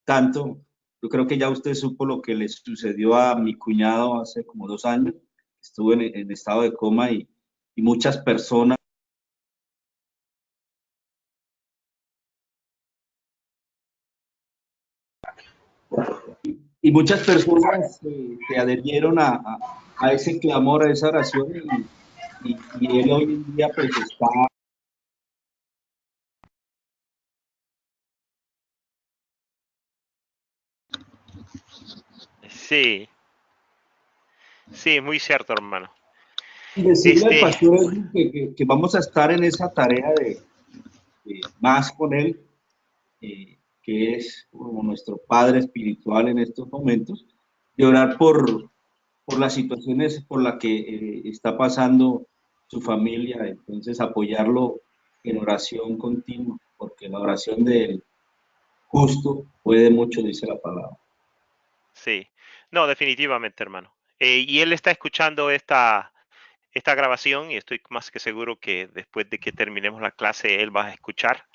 tanto. Yo creo que ya usted supo lo que le sucedió a mi cuñado hace como 2 años. Estuvo en estado de coma y muchas personas. Y muchas personas se adherieron a ese clamor, a esa oración y él hoy en día pues está. Sí, sí, es muy cierto, hermano. Y decirle al pastor que vamos a estar en esa tarea de más con él, que es como nuestro Padre espiritual en estos momentos, de orar por las situaciones por las que está pasando su familia, entonces apoyarlo en oración continua, porque la oración del justo puede mucho, dice la palabra. Sí, no, definitivamente, hermano. Y él está escuchando esta grabación y estoy más que seguro que después de que terminemos la clase él va a escuchar.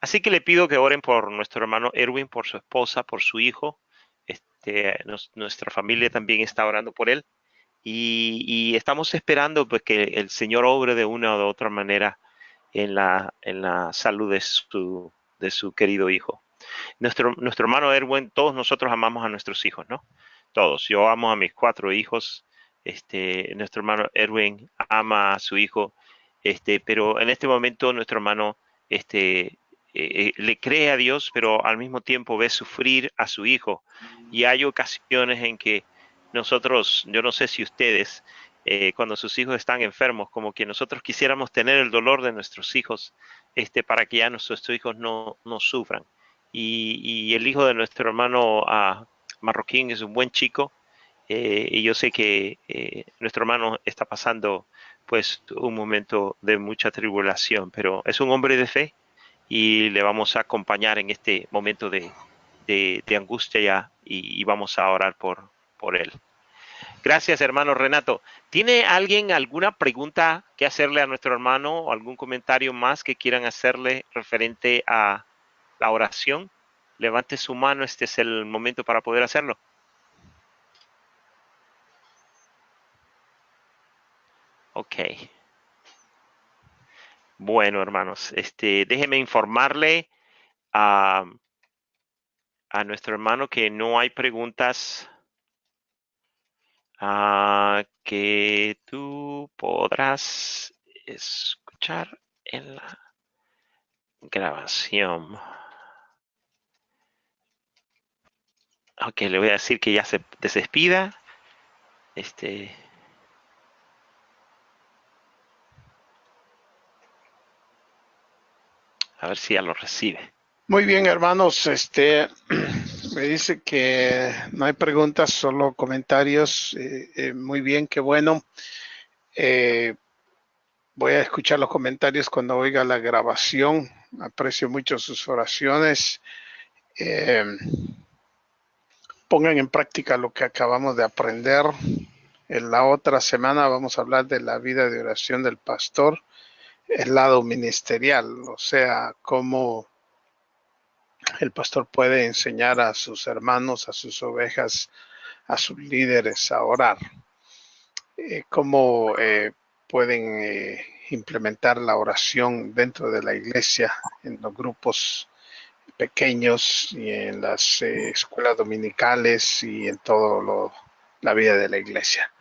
Así que le pido que oren por nuestro hermano Erwin, por su esposa, por su hijo. Nuestra familia también está orando por él y estamos esperando pues, que el Señor obre de una u otra manera en la salud de su querido hijo. Nuestro hermano Erwin, todos nosotros amamos a nuestros hijos, ¿no? Todos. Yo amo a mis 4 hijos. Nuestro hermano Erwin ama a su hijo. Pero en este momento nuestro hermano le cree a Dios, pero al mismo tiempo ve sufrir a su hijo. Y hay ocasiones en que nosotros, yo no sé si ustedes, cuando sus hijos están enfermos, como que nosotros quisiéramos tener el dolor de nuestros hijos, para que ya nuestros hijos no sufran. Y el hijo de nuestro hermano Marroquín es un buen chico, y yo sé que nuestro hermano está pasando pues un momento de mucha tribulación, pero es un hombre de fe y le vamos a acompañar en este momento de angustia ya y vamos a orar por él. Gracias, hermano Renato. ¿Tiene alguien alguna pregunta que hacerle a nuestro hermano o algún comentario más que quieran hacerle referente a la oración? Levante su mano, este es el momento para poder hacerlo. Ok. Bueno, hermanos, déjeme informarle a nuestro hermano que no hay preguntas que tú podrás escuchar en la grabación. Ok, le voy a decir que ya se despida. A ver si ya lo recibe. Muy bien, hermanos. Me dice que no hay preguntas, solo comentarios. Muy bien, qué bueno. Voy a escuchar los comentarios cuando oiga la grabación. Aprecio mucho sus oraciones. Eh, Pongan en práctica lo que acabamos de aprender. En la otra semana vamos a hablar de la vida de oración del pastor, el lado ministerial, o sea, cómo el pastor puede enseñar a sus hermanos, a sus ovejas, a sus líderes a orar. Cómo pueden implementar la oración dentro de la iglesia, en los grupos pequeños y en las escuelas dominicales y en toda la vida de la iglesia.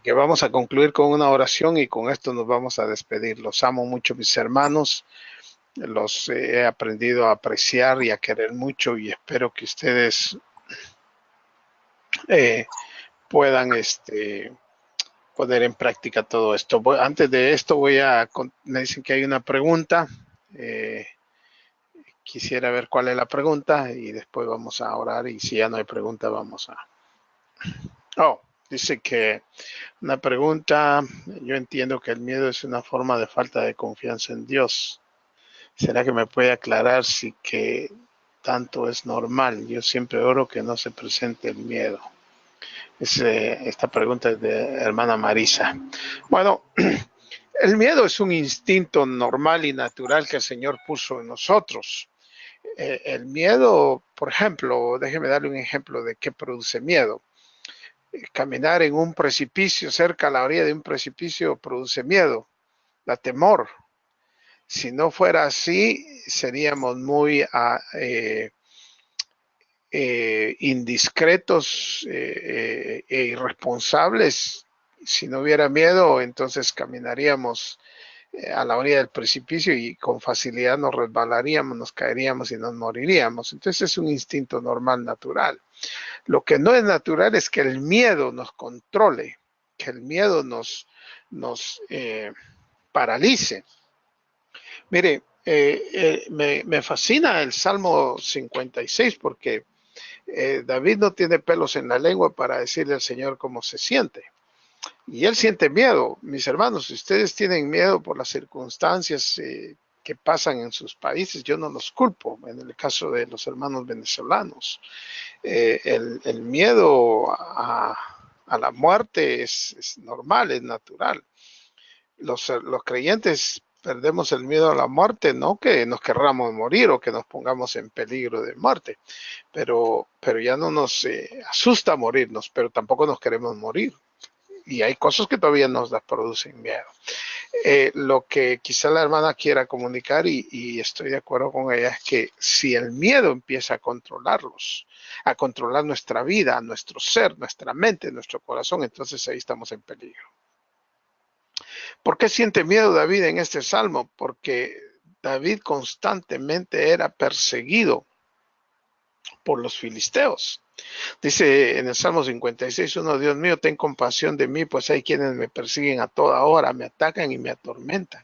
Que vamos a concluir con una oración y con esto nos vamos a despedir. Los amo mucho, mis hermanos. Los he aprendido a apreciar y a querer mucho y espero que ustedes puedan poner en práctica todo esto. Antes de esto me dicen que hay una pregunta. Quisiera ver cuál es la pregunta y después vamos a orar y si ya no hay pregunta vamos a... Oh, dice que una pregunta, yo entiendo que el miedo es una forma de falta de confianza en Dios. ¿Será que me puede aclarar si que tanto es normal? Yo siempre oro que no se presente el miedo. Esta pregunta es de hermana Marisa. Bueno, el miedo es un instinto normal y natural que el Señor puso en nosotros. El miedo, por ejemplo, déjeme darle un ejemplo de qué produce miedo. Caminar en un precipicio, cerca a la orilla de un precipicio, produce miedo, da temor. Si no fuera así, seríamos muy indiscretos e irresponsables. Si no hubiera miedo, entonces caminaríamos a la orilla del precipicio y con facilidad nos resbalaríamos, nos caeríamos y nos moriríamos. Entonces es un instinto normal, natural. Lo que no es natural es que el miedo nos controle, que el miedo nos paralice. Mire, Me fascina el Salmo 56 porque David no tiene pelos en la lengua para decirle al Señor cómo se siente. Y él siente miedo. Mis hermanos, si ustedes tienen miedo por las circunstancias que pasan en sus países, yo no los culpo. En el caso de los hermanos venezolanos, el miedo a la muerte es normal, es natural. Los creyentes perdemos el miedo a la muerte, no que nos querramos morir o que nos pongamos en peligro de muerte, pero ya no nos asusta morirnos, pero tampoco nos queremos morir. Y hay cosas que todavía nos las producen miedo. Lo que quizá la hermana quiera comunicar, y estoy de acuerdo con ella, es que si el miedo empieza a controlarlos, a controlar nuestra vida, nuestro ser, nuestra mente, nuestro corazón, entonces ahí estamos en peligro. ¿Por qué siente miedo David en este salmo? Porque David constantemente era perseguido por los filisteos. Dice en el Salmo 56:1, Dios mío, ten compasión de mí, pues hay quienes me persiguen a toda hora, me atacan y me atormentan.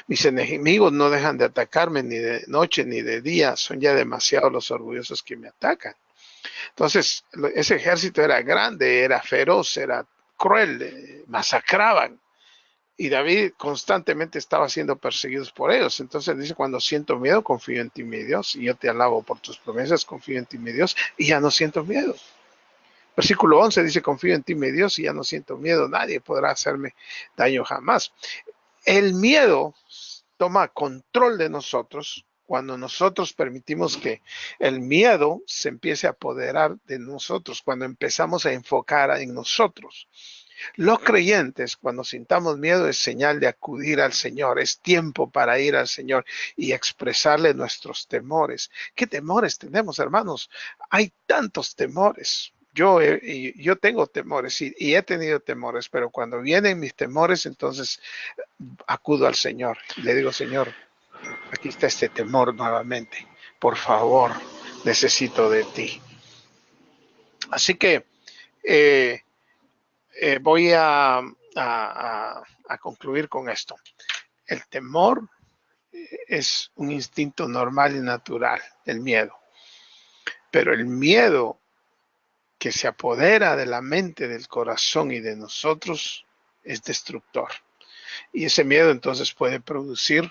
Mis enemigos no dejan de atacarme ni de noche ni de día, son ya demasiados los orgullosos que me atacan. Entonces, ese ejército era grande, era feroz, era cruel, masacraban. Y David constantemente estaba siendo perseguido por ellos. Entonces dice, cuando siento miedo, confío en ti, mi Dios, y yo te alabo por tus promesas, confío en ti, mi Dios, y ya no siento miedo. Versículo 11 dice, confío en ti, mi Dios, y ya no siento miedo, nadie podrá hacerme daño jamás. El miedo toma control de nosotros cuando nosotros permitimos que el miedo se empiece a apoderar de nosotros, cuando empezamos a enfocar en nosotros. Los creyentes, cuando sintamos miedo, es señal de acudir al Señor. Es tiempo para ir al Señor y expresarle nuestros temores. ¿Qué temores tenemos, hermanos? Hay tantos temores. Yo tengo temores y he tenido temores, pero cuando vienen mis temores, entonces acudo al Señor. Le digo, Señor, aquí está este temor nuevamente. Por favor, necesito de ti. Así que voy a concluir con esto. El temor es un instinto normal y natural, el miedo. Pero el miedo que se apodera de la mente, del corazón y de nosotros es destructor. Y ese miedo entonces puede producir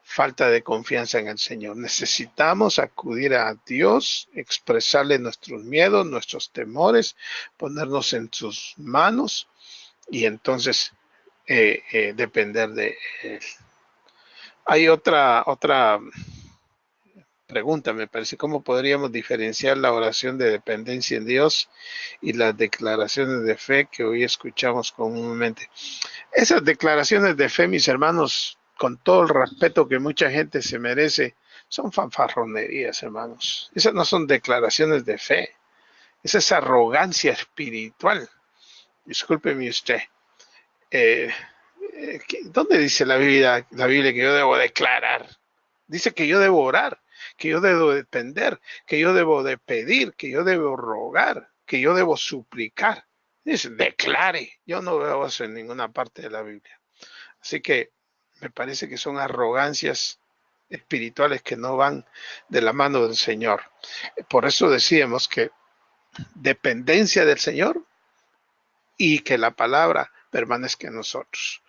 falta de confianza en el Señor. Necesitamos acudir a Dios, expresarle nuestros miedos, nuestros temores, ponernos en sus manos y entonces depender de Él. Hay otra pregunta, me parece, ¿cómo podríamos diferenciar la oración de dependencia en Dios y las declaraciones de fe que hoy escuchamos comúnmente? Esas declaraciones de fe, mis hermanos, con todo el respeto que mucha gente se merece, son fanfarronerías, hermanos. Esas no son declaraciones de fe. Esa es arrogancia espiritual. Discúlpeme usted. ¿Dónde dice la Biblia que yo debo declarar? Dice que yo debo orar, que yo debo depender, que yo debo de pedir, que yo debo rogar, que yo debo suplicar. Dice, declare. Yo no veo eso en ninguna parte de la Biblia. Así que me parece que son arrogancias espirituales que no van de la mano del Señor. Por eso decíamos que dependencia del Señor y que la palabra permanezca en nosotros.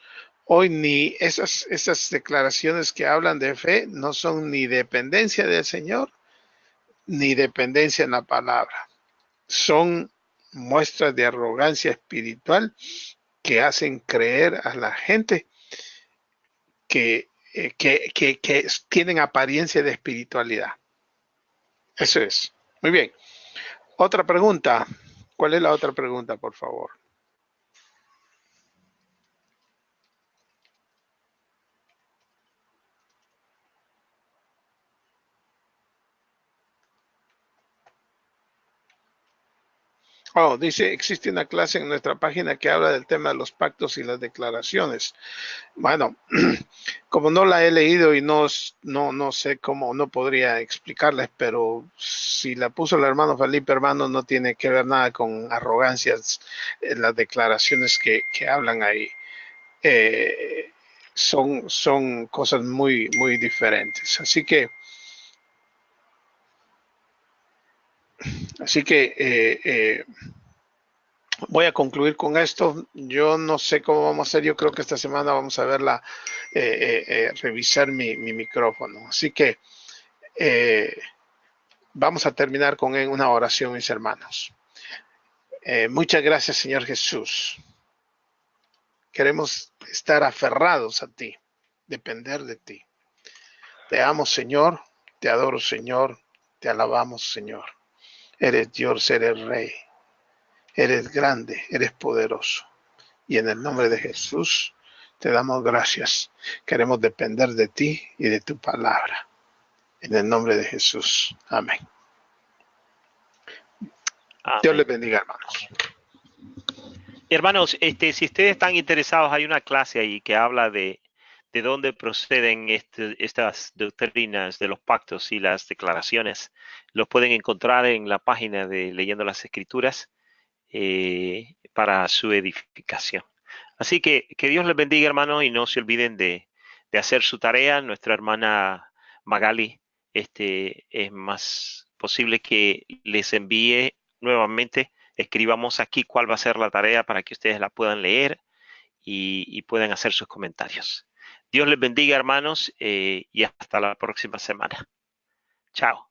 Hoy ni esas declaraciones que hablan de fe no son ni dependencia del Señor ni dependencia en la palabra. Son muestras de arrogancia espiritual que hacen creer a la gente que tienen apariencia de espiritualidad. Eso es. Muy bien. Otra pregunta. ¿Cuál es la otra pregunta, por favor? Oh, dice, existe una clase en nuestra página que habla del tema de los pactos y las declaraciones. Bueno, como no la he leído y no sé cómo, no podría explicarles, pero si la puso el hermano Felipe, hermano, no tiene que ver nada con arrogancias las declaraciones que hablan ahí. son cosas muy, muy diferentes. Así que voy a concluir con esto. Yo no sé cómo vamos a hacer. Yo creo que esta semana vamos a verla, revisar mi micrófono. Así que vamos a terminar con una oración, mis hermanos. Muchas gracias, Señor Jesús. Queremos estar aferrados a ti, depender de ti. Te amo, Señor. Te adoro, Señor. Te alabamos, Señor. Eres Dios, eres Rey. Eres grande, eres poderoso. Y en el nombre de Jesús te damos gracias. Queremos depender de ti y de tu palabra. En el nombre de Jesús. Amén. Amén. Dios les bendiga, hermanos. Hermanos, si ustedes están interesados, hay una clase ahí que habla de dónde proceden estas doctrinas de los pactos y las declaraciones. Los pueden encontrar en la página de Leyendo las Escrituras para su edificación. Así que Dios les bendiga, hermanos, y no se olviden de hacer su tarea. Nuestra hermana Magali, es más posible que les envíe nuevamente. Escribamos aquí cuál va a ser la tarea para que ustedes la puedan leer y puedan hacer sus comentarios. Dios les bendiga, hermanos, y hasta la próxima semana. Chao.